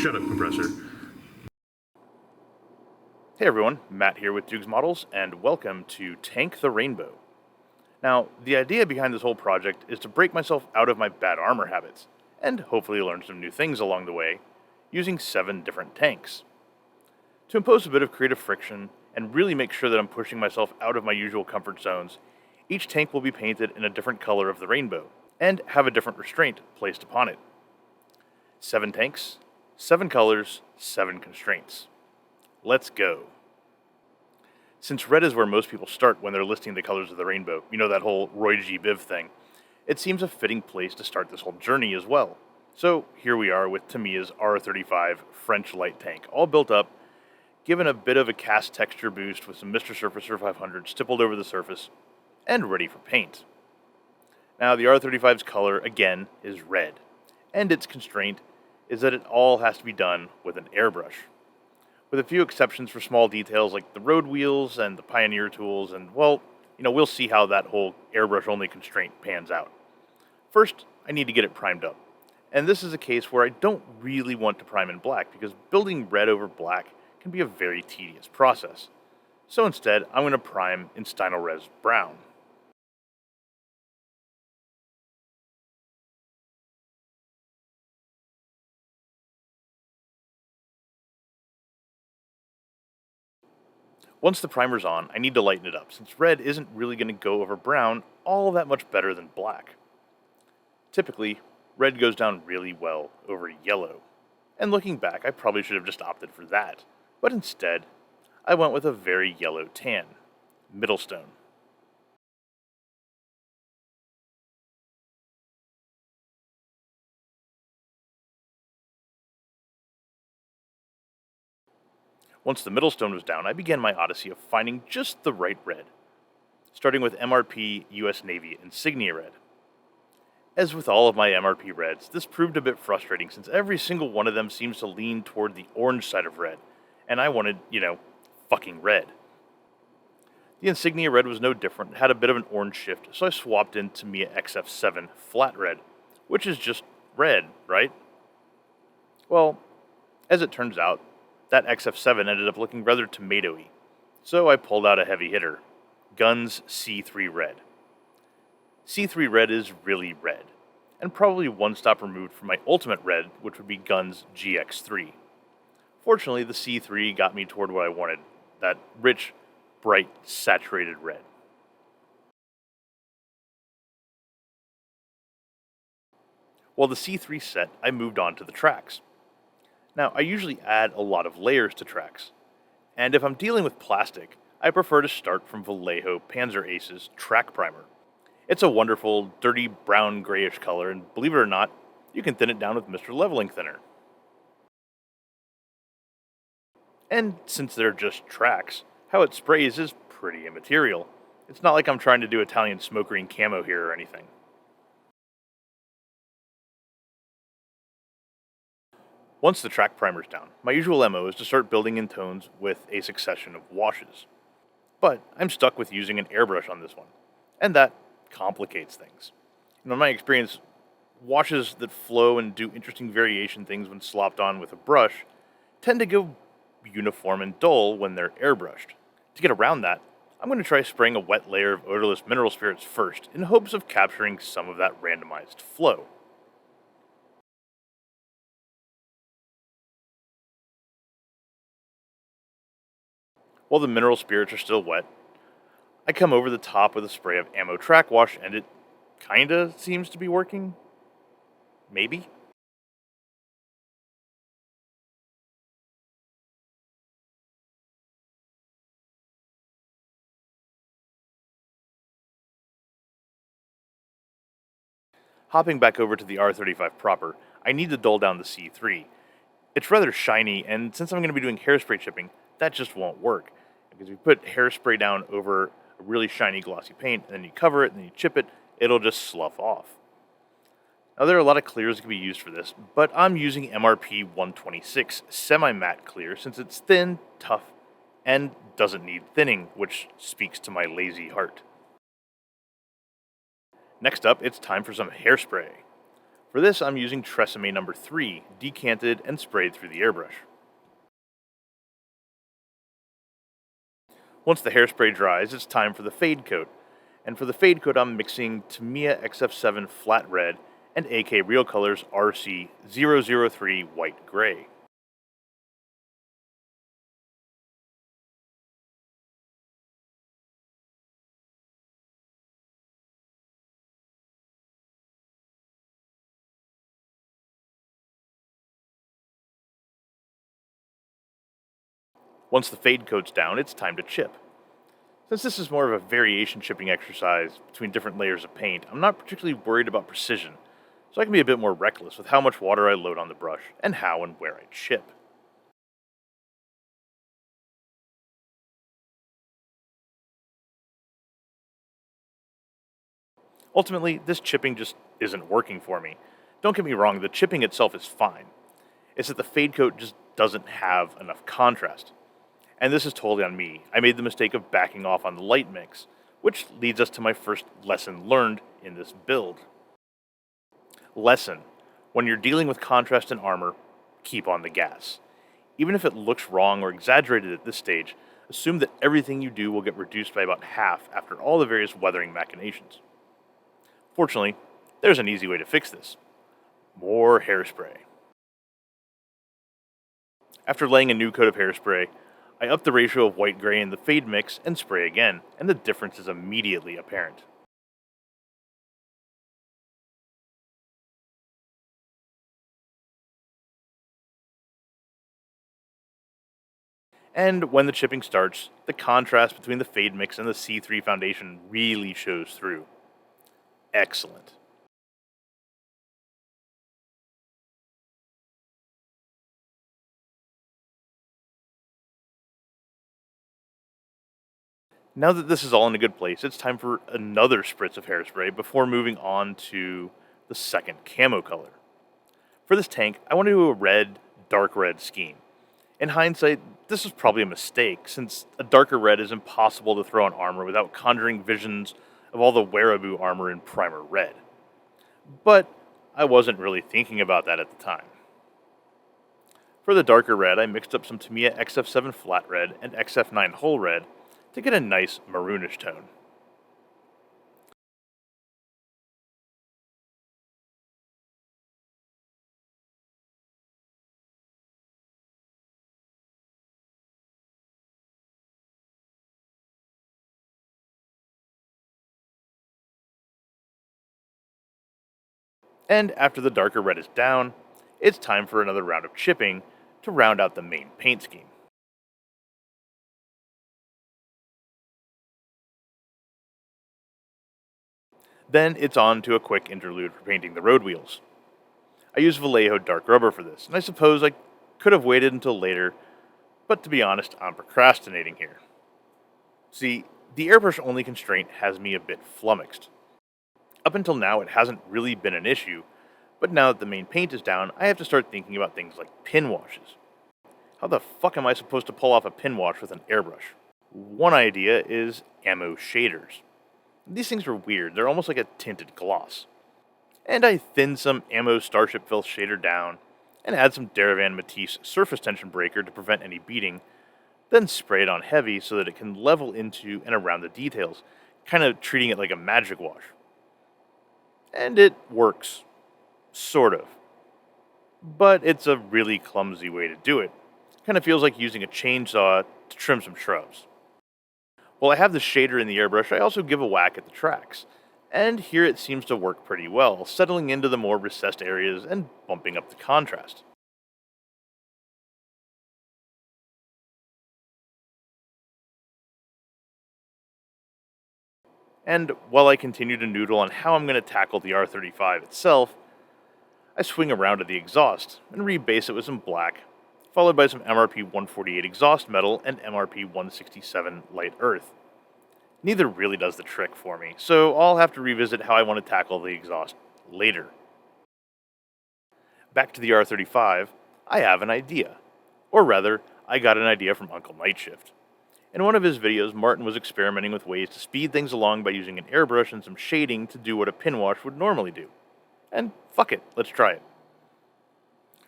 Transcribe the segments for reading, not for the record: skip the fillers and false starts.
Shut up, compressor. Hey everyone, Matt here with Dukes Models, and welcome to Tank the Rainbow. Now, the idea behind this whole project is to break myself out of my bad armor habits, and hopefully learn some new things along the way, using 7 different tanks. To impose a bit of creative friction, and really make sure that I'm pushing myself out of my usual comfort zones, each tank will be painted in a different color of the rainbow, and have a different restraint placed upon it. 7 tanks, 7 colors, 7 constraints. Let's go. Since red is where most people start when they're listing the colors of the rainbow, you know, that whole Roy G. Biv thing, it seems a fitting place to start this whole journey as well. So here we are with Tamiya's R35 French light tank, all built up, given a bit of a cast texture boost with some Mr. Surfacer 500 stippled over the surface, and ready for paint. Now the R35's color, again, is red, and its constraint is that it all has to be done with an airbrush. With a few exceptions for small details like the road wheels and the Pioneer tools, and well, we'll see how that whole airbrush only constraint pans out. First, I need to get it primed up. And this is a case where I don't really want to prime in black because building red over black can be a very tedious process. So instead, I'm going to prime in Stynylrez brown. Once the primer's on, I need to lighten it up, since red isn't really going to go over brown all that much better than black. Typically, red goes down really well over yellow, and looking back, I probably should have just opted for that, but instead, I went with a very yellow tan, Middlestone. Once the Middlestone was down, I began my odyssey of finding just the right red, starting with MRP US Navy Insignia Red. As with all of my MRP reds, this proved a bit frustrating since every single one of them seems to lean toward the orange side of red, and I wanted, fucking red. The Insignia Red was no different, it had a bit of an orange shift, so I swapped in Tamiya XF7 Flat Red, which is just red, right? Well, as it turns out, that XF7 ended up looking rather tomatoey, so I pulled out a heavy hitter, Guns C3 Red. C3 Red is really red, and probably one stop removed from my ultimate red, which would be Guns GX3. Fortunately, the C3 got me toward what I wanted, that rich, bright, saturated red. While the C3 set, I moved on to the tracks. Now, I usually add a lot of layers to tracks, and if I'm dealing with plastic, I prefer to start from Vallejo Panzer Ace's Track Primer. It's a wonderful, dirty brown-grayish color, and believe it or not, you can thin it down with Mr. Leveling Thinner. And since they're just tracks, how it sprays is pretty immaterial. It's not like I'm trying to do Italian smoke green camo here or anything. Once the track primer's down, my usual MO is to start building in tones with a succession of washes. But I'm stuck with using an airbrush on this one, and that complicates things. In my experience, washes that flow and do interesting variation things when slopped on with a brush tend to go uniform and dull when they're airbrushed. To get around that, I'm going to try spraying a wet layer of odorless mineral spirits first in hopes of capturing some of that randomized flow. While the mineral spirits are still wet, I come over the top with a spray of ammo track wash and it kinda seems to be working. Maybe? Hopping back over to the R35 proper, I need to dull down the C3. It's rather shiny, and since I'm going to be doing hairspray chipping, that just won't work. Because if you put hairspray down over a really shiny glossy paint, and then you cover it, and then you chip it, it'll just slough off. Now there are a lot of clears that can be used for this, but I'm using MRP 126 semi-matte clear since it's thin, tough, and doesn't need thinning, which speaks to my lazy heart. Next up, it's time for some hairspray. For this, I'm using Tresemme number 3, decanted and sprayed through the airbrush. Once the hairspray dries, it's time for the fade coat. And for the fade coat, I'm mixing Tamiya XF7 Flat Red and AK Real Colors RC003 White Gray. Once the fade coat's down, it's time to chip. Since this is more of a variation chipping exercise between different layers of paint, I'm not particularly worried about precision, so I can be a bit more reckless with how much water I load on the brush and how and where I chip. Ultimately, this chipping just isn't working for me. Don't get me wrong, the chipping itself is fine. It's that the fade coat just doesn't have enough contrast. And this is totally on me. I made the mistake of backing off on the light mix, which leads us to my first lesson learned in this build. Lesson: when you're dealing with contrast in armor, keep on the gas. Even if it looks wrong or exaggerated at this stage, assume that everything you do will get reduced by about half after all the various weathering machinations. Fortunately, there's an easy way to fix this. More hairspray. After laying a new coat of hairspray, I up the ratio of white gray in the fade mix and spray again, and the difference is immediately apparent. And when the chipping starts, the contrast between the fade mix and the C3 foundation really shows through. Excellent. Now that this is all in a good place, it's time for another spritz of hairspray before moving on to the second camo color. For this tank, I want to do a red, dark red scheme. In hindsight, this was probably a mistake, since a darker red is impossible to throw on armor without conjuring visions of all the Wearaboo armor in primer red. But I wasn't really thinking about that at the time. For the darker red, I mixed up some Tamiya XF7 Flat Red and XF9 Whole Red to get a nice maroonish tone. And after the darker red is down, it's time for another round of chipping to round out the main paint scheme. Then it's on to a quick interlude for painting the road wheels. I use Vallejo dark rubber for this, and I suppose I could have waited until later, but to be honest, I'm procrastinating here. See, the airbrush only constraint has me a bit flummoxed. Up until now, it hasn't really been an issue, but now that the main paint is down, I have to start thinking about things like pin washes. How the fuck am I supposed to pull off a pin wash with an airbrush? One idea is ammo shaders. These things are weird, they're almost like a tinted gloss. And I thin some ammo Starship Filth shader down, and add some Daravan Matisse surface tension breaker to prevent any beading, then spray it on heavy so that it can level into and around the details, kind of treating it like a magic wash. And it works. Sort of. But it's a really clumsy way to do it. Kind of feels like using a chainsaw to trim some shrubs. While I have the shader in the airbrush, I also give a whack at the tracks. And here it seems to work pretty well, settling into the more recessed areas and bumping up the contrast. And while I continue to noodle on how I'm going to tackle the R35 itself, I swing around to the exhaust and rebase it with some black, followed by some MRP 148 exhaust metal and MRP 167 light earth. Neither really does the trick for me, so I'll have to revisit how I want to tackle the exhaust later. Back to the R35, I have an idea. Or rather, I got an idea from Uncle Nightshift. In one of his videos, Martin was experimenting with ways to speed things along by using an airbrush and some shading to do what a pin wash would normally do. and fuck it, let's try it.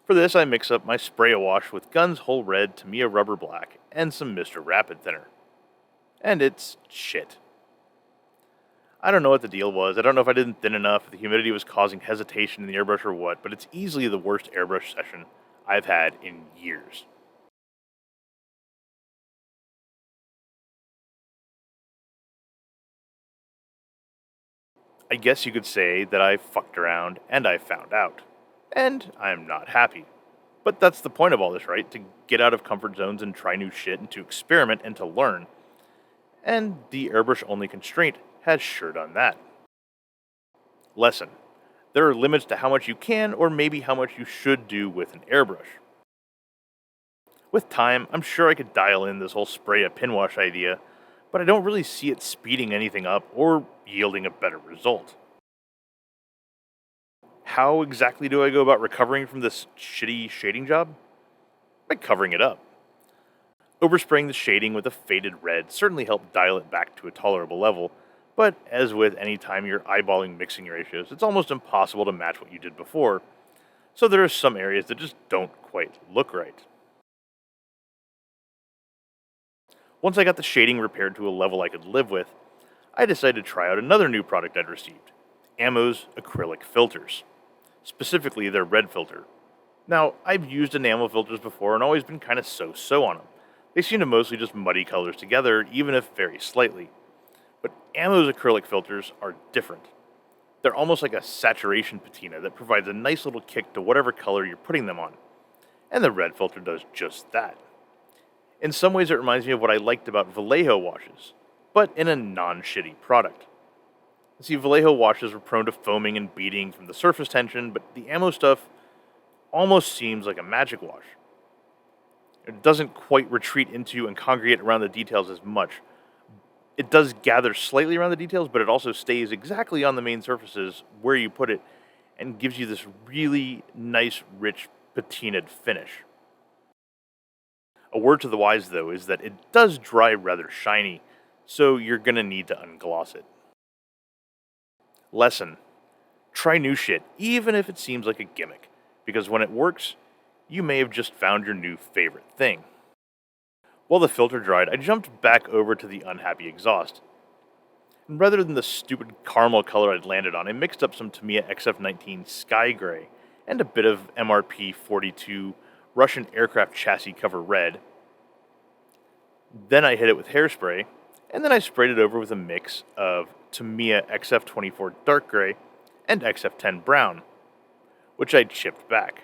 For this, I mix up my spray awash with Gun's Whole Red Tamiya Rubber Black and some Mr. Rapid Thinner. And it's shit. I don't know what the deal was. I don't know if I didn't thin enough, if the humidity was causing hesitation in the airbrush or what, but it's easily the worst airbrush session I've had in years. I guess you could say that I fucked around and I found out. And I'm not happy. But that's the point of all this, right? To get out of comfort zones and try new shit and to experiment and to learn. And the airbrush only constraint has sure done that. Lesson: there are limits to how much you can or maybe how much you should do with an airbrush. With time, I'm sure I could dial in this whole spray a pin wash idea, but I don't really see it speeding anything up or yielding a better result. How exactly do I go about recovering from this shitty shading job? By covering it up. Overspraying the shading with a faded red certainly helped dial it back to a tolerable level, but as with any time you're eyeballing mixing ratios, it's almost impossible to match what you did before, so there are some areas that just don't quite look right. Once I got the shading repaired to a level I could live with, I decided to try out another new product I'd received: Ammo's acrylic filters, specifically their red filter. Now, I've used enamel filters before and always been kind of so-so on them. They seem to mostly just muddy colors together, even if very slightly. But Ammo's acrylic filters are different. They're almost like a saturation patina that provides a nice little kick to whatever color you're putting them on. And the red filter does just that. In some ways, it reminds me of what I liked about Vallejo washes, but in a non-shitty product. See, Vallejo washes were prone to foaming and beading from the surface tension, but the Ammo stuff almost seems like a magic wash. It doesn't quite retreat into and congregate around the details as much. It does gather slightly around the details, but it also stays exactly on the main surfaces where you put it and gives you this really nice, rich, patinaed finish. A word to the wise, though, is that it does dry rather shiny, so you're gonna need to ungloss it. Lesson: try new shit, even if it seems like a gimmick, because when it works, you may have just found your new favorite thing. While the filter dried, I jumped back over to the unhappy exhaust. And rather than the stupid caramel color I'd landed on, I mixed up some Tamiya XF19 Sky Gray and a bit of MRP 42 Russian aircraft chassis cover red. Then I hit it with hairspray, and then I sprayed it over with a mix of Tamiya XF24 Dark Gray and XF10 Brown, which I chipped back.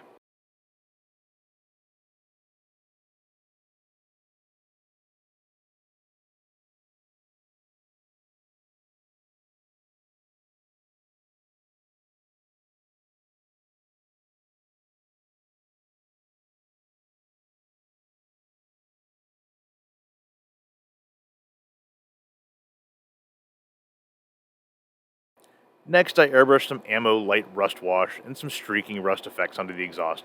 Next, I airbrushed some Ammo light rust wash and some streaking rust effects onto the exhaust,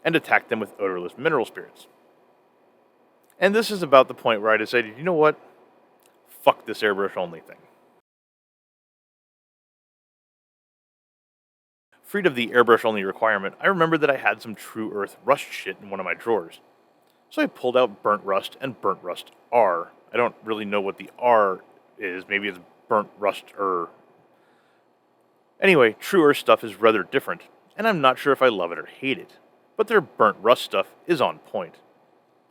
and attacked them with odorless mineral spirits. And this is about the point where I decided, you know what? Fuck this airbrush only thing. Freed of the airbrush only requirement, I remembered that I had some True Earth rust shit in one of my drawers. So I pulled out Burnt Rust and Burnt Rust R. I don't really know what the R is, maybe it's Burnt Rust R. Anyway, True Earth stuff is rather different, and I'm not sure if I love it or hate it. But their Burnt Rust stuff is on point.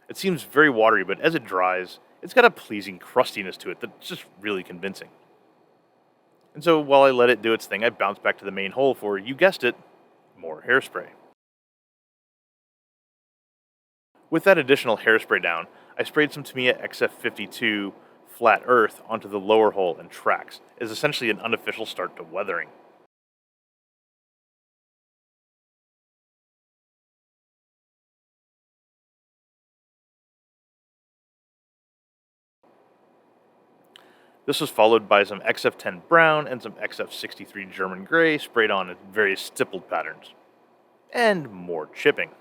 It seems very watery, but as it dries, it's got a pleasing crustiness to it that's just really convincing. And so while I let it do its thing, I bounced back to the main hole for, you guessed it, more hairspray. With that additional hairspray down, I sprayed some Tamiya XF52 Flat Earth onto the lower hole and tracks, as essentially an unofficial start to weathering. This was followed by some XF10 Brown and some XF63 German Gray sprayed on in various stippled patterns. And more chipping.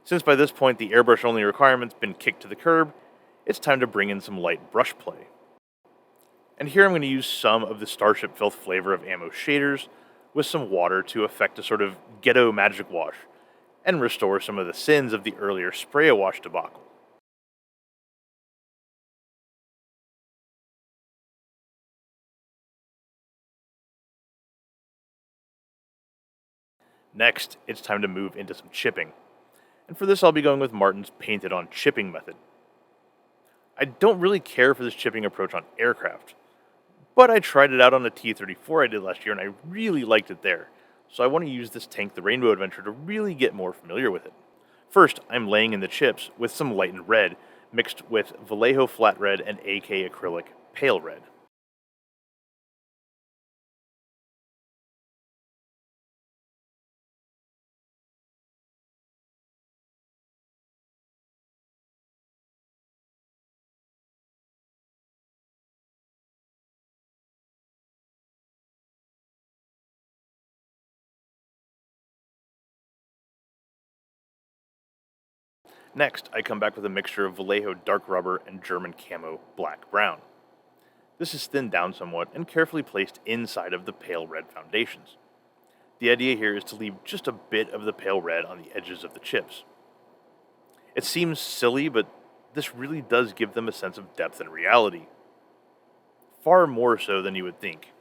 Since by this point the airbrush only requirement's been kicked to the curb, it's time to bring in some light brush play. And here I'm going to use some of the Starship Filth flavor of ammo shaders with some water to effect a sort of ghetto magic wash and restore some of the sins of the earlier spray-a-wash debacle. Next, it's time to move into some chipping. And for this I'll be going with Martin's painted on chipping method. I don't really care for this chipping approach on aircraft, but I tried it out on a T-34 I did last year and I really liked it there. So I want to use this Tank the Rainbow adventure to really get more familiar with it. First, I'm laying in the chips with some lightened red, mixed with Vallejo flat red and AK acrylic pale red. Next, I come back with a mixture of Vallejo dark rubber and German camo black brown. This is thinned down somewhat and carefully placed inside of the pale red foundations. The idea here is to leave just a bit of the pale red on the edges of the chips. It seems silly, but this really does give them a sense of depth and reality. Far more so than you would think.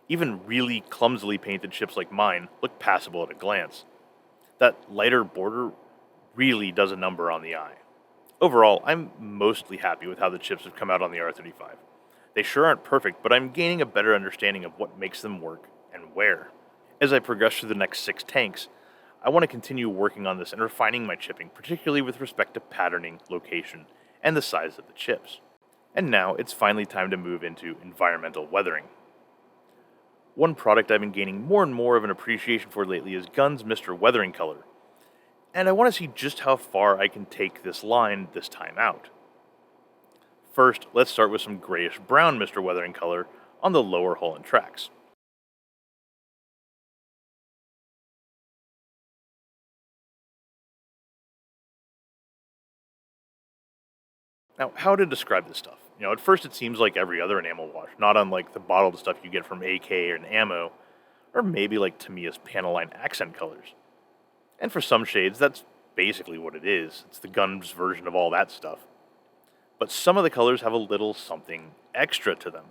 Even really clumsily painted chips like mine look passable at a glance. That lighter border really does a number on the eye. Overall, I'm mostly happy with how the chips have come out on the R35. They sure aren't perfect, but I'm gaining a better understanding of what makes them work and where. As I progress through the next 6 tanks, I want to continue working on this and refining my chipping, particularly with respect to patterning, location, and the size of the chips. And now it's finally time to move into environmental weathering. One product I've been gaining more and more of an appreciation for lately is Gun's Mr. Weathering Color, and I want to see just how far I can take this line this time out. First, let's start with some grayish brown Mr. Weathering Color on the lower hull and tracks. Now, how to describe this stuff? At first it seems like every other enamel wash, not unlike the bottled stuff you get from AK and Ammo, or maybe like Tamiya's Panaline accent colors. And for some shades, that's basically what it is. It's the Gun's version of all that stuff. But some of the colors have a little something extra to them.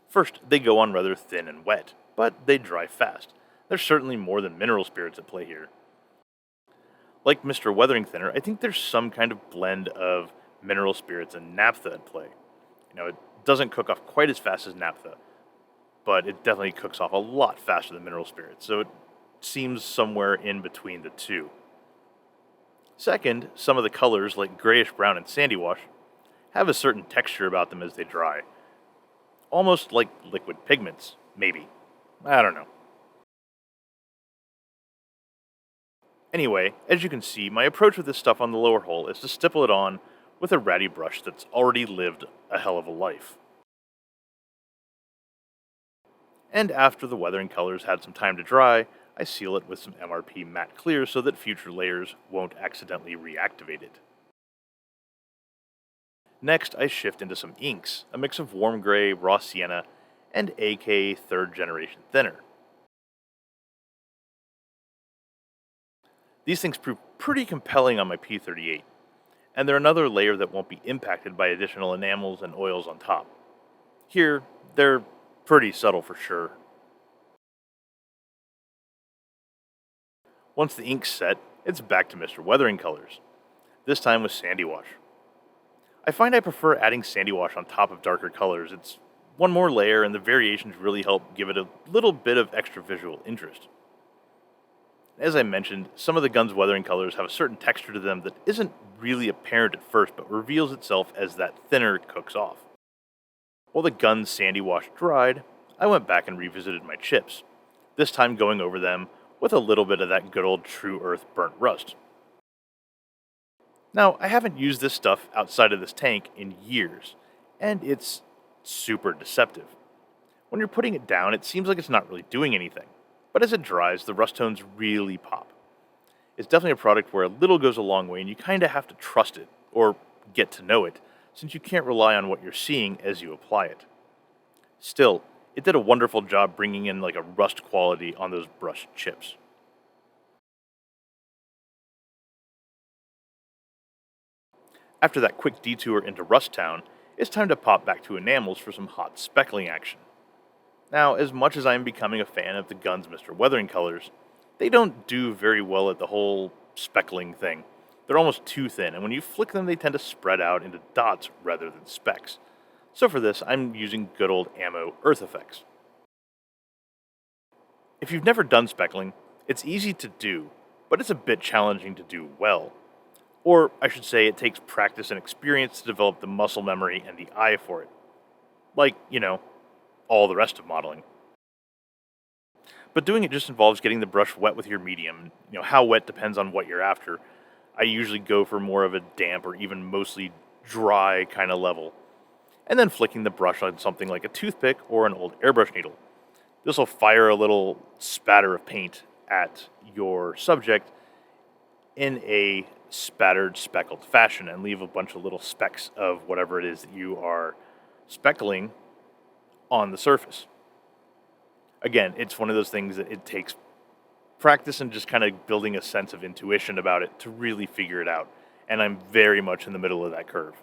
First, they go on rather thin and wet, but they dry fast. There's certainly more than mineral spirits at play here. Like Mr. Weathering Thinner, I think there's some kind of blend of mineral spirits and naphtha at play. It doesn't cook off quite as fast as naphtha, but it definitely cooks off a lot faster than mineral spirits, so it seems somewhere in between the two. Second, some of the colors, like grayish brown and sandy wash, have a certain texture about them as they dry. Almost like liquid pigments, maybe. I don't know. Anyway, as you can see, my approach with this stuff on the lower hull is to stipple it on with a ratty brush that's already lived a hell of a life. And after the weathering colors had some time to dry, I seal it with some MRP matte clear so that future layers won't accidentally reactivate it. Next, I shift into some inks, a mix of warm gray, raw sienna, and AK 3rd generation thinner. These things prove pretty compelling on my P38, and they're another layer that won't be impacted by additional enamels and oils on top. Here, they're pretty subtle for sure. Once the ink's set, it's back to Mr. Weathering Colors, this time with sandy wash. I find I prefer adding sandy wash on top of darker colors. It's one more layer and the variations really help give it a little bit of extra visual interest. As I mentioned, some of the Gun's weathering colors have a certain texture to them that isn't really apparent at first, but reveals itself as that thinner cooks off. While the gun's sandy wash dried, I went back and revisited my chips, this time going over them with a little bit of that good old true earth burnt rust. Now, I haven't used this stuff outside of this tank in years, and it's super deceptive. When you're putting it down, it seems like it's not really doing anything, but as it dries, the rust tones really pop. It's definitely a product where a little goes a long way, and you kind of have to trust it, or get to know it, since you can't rely on what you're seeing as you apply it. Still, it did a wonderful job bringing in like a rust quality on those brushed chips. After that quick detour into Rust Town, it's time to pop back to enamels for some hot speckling action. Now, as much as I am becoming a fan of the gun's Mr. Weathering colors, they don't do very well at the whole speckling thing. They're almost too thin, and when you flick them, they tend to spread out into dots rather than specks. So for this, I'm using good old ammo earth effects. If you've never done speckling, it's easy to do, but it's a bit challenging to do well. Or, I should say, it takes practice and experience to develop the muscle memory and the eye for it. Like, all the rest of modeling. But doing it just involves getting the brush wet with your medium. How wet depends on what you're after. I usually go for more of a damp or even mostly dry kind of level. And then flicking the brush on something like a toothpick or an old airbrush needle. This will fire a little spatter of paint at your subject in a spattered, speckled fashion and leave a bunch of little specks of whatever it is that you are speckling on the surface. Again, it's one of those things that it takes practice and just kind of building a sense of intuition about it to really figure it out, and I'm very much in the middle of that curve.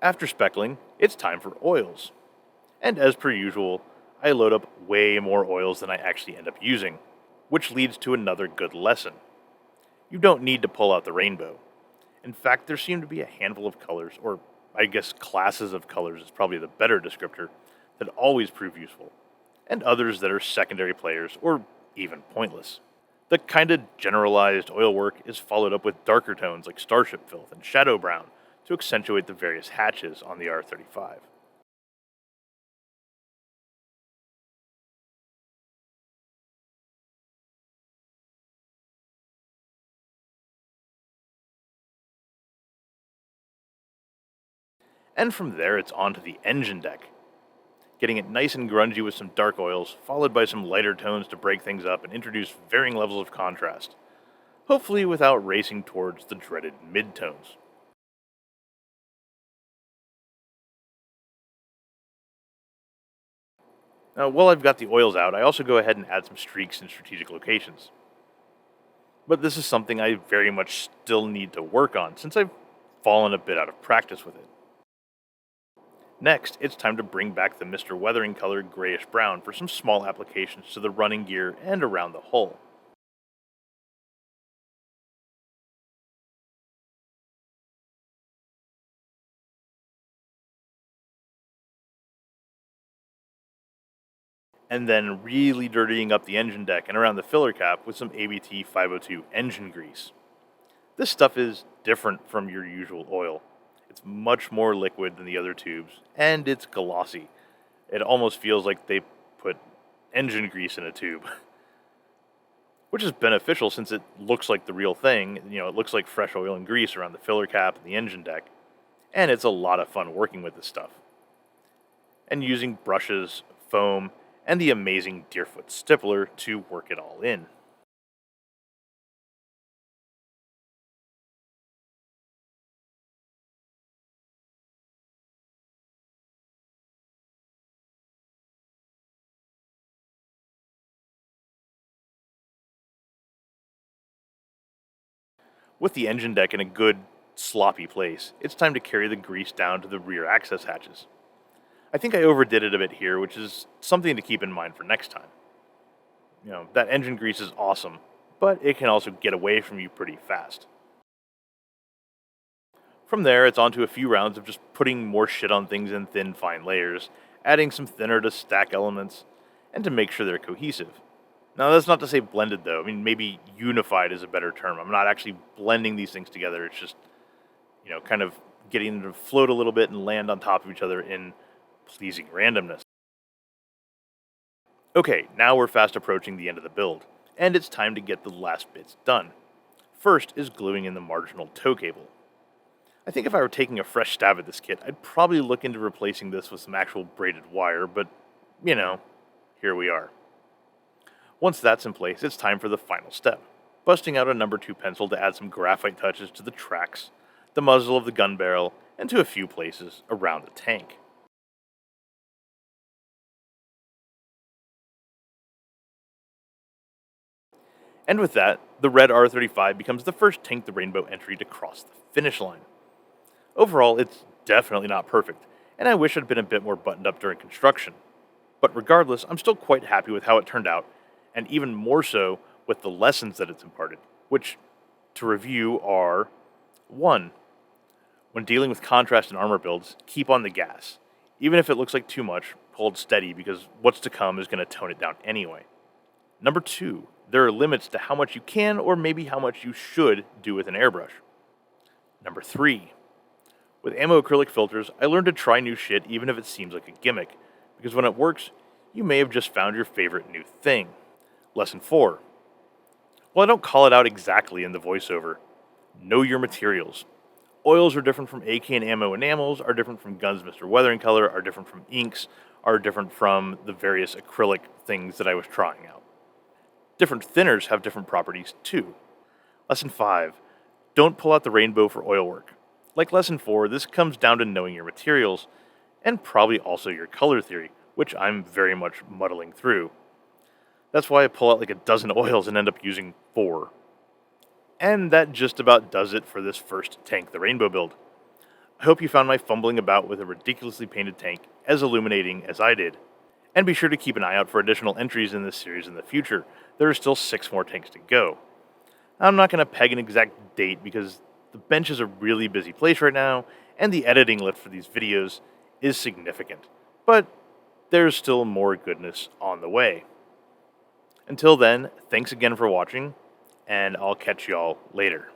After speckling, it's time for oils. And as per usual, I load up way more oils than I actually end up using, which leads to another good lesson. You don't need to pull out the rainbow. In fact, there seem to be a handful of colors, or I guess classes of colors is probably the better descriptor, that always prove useful, and others that are secondary players or even pointless. The kind of generalized oil work is followed up with darker tones like starship filth and shadow brown to accentuate the various hatches on the R35. And from there, it's on to the engine deck, getting it nice and grungy with some dark oils, followed by some lighter tones to break things up and introduce varying levels of contrast, hopefully without racing towards the dreaded midtones. Now, while I've got the oils out, I also go ahead and add some streaks in strategic locations. But this is something I very much still need to work on, since I've fallen a bit out of practice with it. Next, it's time to bring back the Mr. Weathering color grayish brown for some small applications to the running gear and around the hull. And then really dirtying up the engine deck and around the filler cap with some ABT 502 engine grease. This stuff is different from your usual oil. It's much more liquid than the other tubes, and it's glossy. It almost feels like they put engine grease in a tube, which is beneficial since it looks like the real thing. It looks like fresh oil and grease around the filler cap and the engine deck, and it's a lot of fun working with this stuff. And using brushes, foam, and the amazing Deerfoot stippler to work it all in. With the engine deck in a good, sloppy place, it's time to carry the grease down to the rear access hatches. I think I overdid it a bit here, which is something to keep in mind for next time. That engine grease is awesome, but it can also get away from you pretty fast. From there, it's on to a few rounds of just putting more shit on things in thin, fine layers, adding some thinner to stack elements, and to make sure they're cohesive. Now, that's not to say blended, though. I mean, maybe unified is a better term. I'm not actually blending these things together. It's just, kind of getting them to float a little bit and land on top of each other in pleasing randomness. Okay, now we're fast approaching the end of the build, and it's time to get the last bits done. First is gluing in the marginal tow cable. I think if I were taking a fresh stab at this kit, I'd probably look into replacing this with some actual braided wire, but, here we are. Once that's in place, it's time for the final step, busting out a number 2 pencil to add some graphite touches to the tracks, the muzzle of the gun barrel, and to a few places around the tank. And with that, the red R35 becomes the first Tank the Rainbow entry to cross the finish line. Overall, it's definitely not perfect, and I wish I'd been a bit more buttoned up during construction. But regardless, I'm still quite happy with how it turned out, and even more so with the lessons that it's imparted, which, to review, are 1. When dealing with contrast in armor builds, keep on the gas. Even if it looks like too much, hold steady because what's to come is going to tone it down anyway. Number 2, there are limits to how much you can or maybe how much you should do with an airbrush. Number 3, with ammo acrylic filters, I learned to try new shit even if it seems like a gimmick, because when it works, you may have just found your favorite new thing. Lesson 4. Well, I don't call it out exactly in the voiceover. Know your materials. Oils are different from AK and ammo enamels, are different from guns Mr. Weathering Color, are different from inks, are different from the various acrylic things that I was trying out. Different thinners have different properties too. Lesson 5. Don't pull out the rainbow for oil work. Like Lesson 4, this comes down to knowing your materials, and probably also your color theory, which I'm very much muddling through. That's why I pull out like a dozen oils and end up using 4. And that just about does it for this first Tank the Rainbow build. I hope you found my fumbling about with a ridiculously painted tank as illuminating as I did. And be sure to keep an eye out for additional entries in this series in the future. There are still 6 more tanks to go. I'm not going to peg an exact date because the bench is a really busy place right now, and the editing lift for these videos is significant. But there's still more goodness on the way. Until then, thanks again for watching, and I'll catch y'all later.